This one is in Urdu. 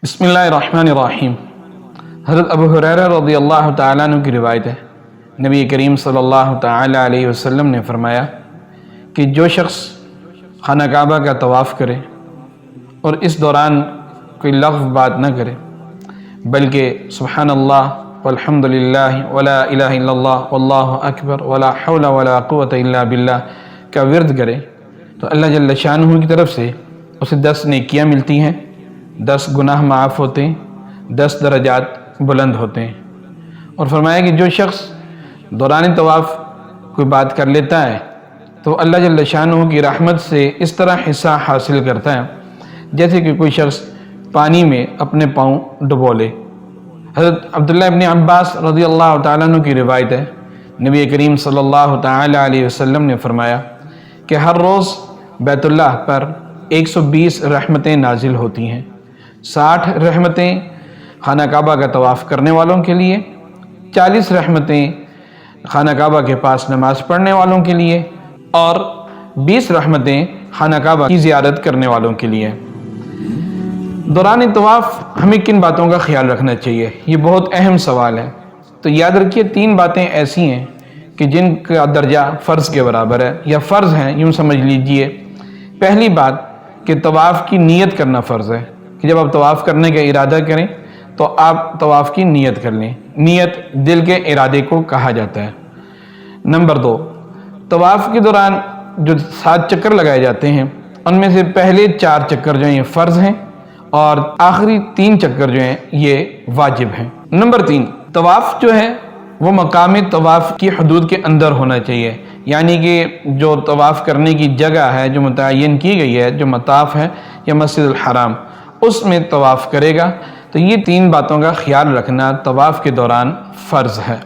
بسم اللہ الرحمن الرحیم۔ حضرت ابو ہریرہ رضی اللہ تعالیٰ عنہ کی روایت ہے، نبی کریم صلی اللہ تعالیٰ علیہ وسلم نے فرمایا کہ جو شخص خانہ کعبہ کا طواف کرے اور اس دوران کوئی لغو بات نہ کرے بلکہ سبحان اللہ والحمد للہ ولا الہ الا اللہ واللہ اکبر ولا حول ولا قوة الا باللہ کا ورد کرے تو اللہ جل شانہ کی طرف سے اسے 10 نیکیاں ملتی ہیں، 10 گناہ معاف ہوتے ہیں، 10 درجات بلند ہوتے ہیں۔ اور فرمایا کہ جو شخص دوران طواف کوئی بات کر لیتا ہے تو اللہ جل شانہ کی رحمت سے اس طرح حصہ حاصل کرتا ہے جیسے کہ کوئی شخص پانی میں اپنے پاؤں ڈبو لے۔ حضرت عبداللہ ابن عباس رضی اللہ تعالیٰ عنہ کی روایت ہے، نبی کریم صلی اللہ تعالیٰ علیہ وسلم نے فرمایا کہ ہر روز بیت اللہ پر 120 رحمتیں نازل ہوتی ہیں، 60 رحمتیں خانہ کعبہ کا طواف کرنے والوں کے لیے، 40 رحمتیں خانہ کعبہ کے پاس نماز پڑھنے والوں کے لیے اور 20 رحمتیں خانہ کعبہ کی زیارت کرنے والوں کے لیے۔ دوران طواف ہمیں کن باتوں کا خیال رکھنا چاہیے؟ یہ بہت اہم سوال ہے۔ تو یاد رکھیے 3 باتیں ایسی ہیں کہ جن کا درجہ فرض کے برابر ہے یا فرض ہیں، یوں سمجھ لیجئے۔ پہلی بات کہ طواف کی نیت کرنا فرض ہے، کہ جب آپ طواف کرنے کا ارادہ کریں تو آپ طواف کی نیت کر لیں۔ نیت دل کے ارادے کو کہا جاتا ہے۔ نمبر 2، طواف کے دوران جو 7 چکر لگائے جاتے ہیں ان میں سے پہلے 4 چکر جو ہیں یہ فرض ہیں اور آخری 3 چکر جو ہیں یہ واجب ہیں۔ نمبر 3، طواف جو ہے وہ مقام طواف کی حدود کے اندر ہونا چاہیے، یعنی کہ جو طواف کرنے کی جگہ ہے جو متعین کی گئی ہے، جو مطاف ہے یا مسجد الحرام، اس میں طواف کرے گا۔ تو یہ 3 باتوں کا خیال رکھنا طواف کے دوران فرض ہے۔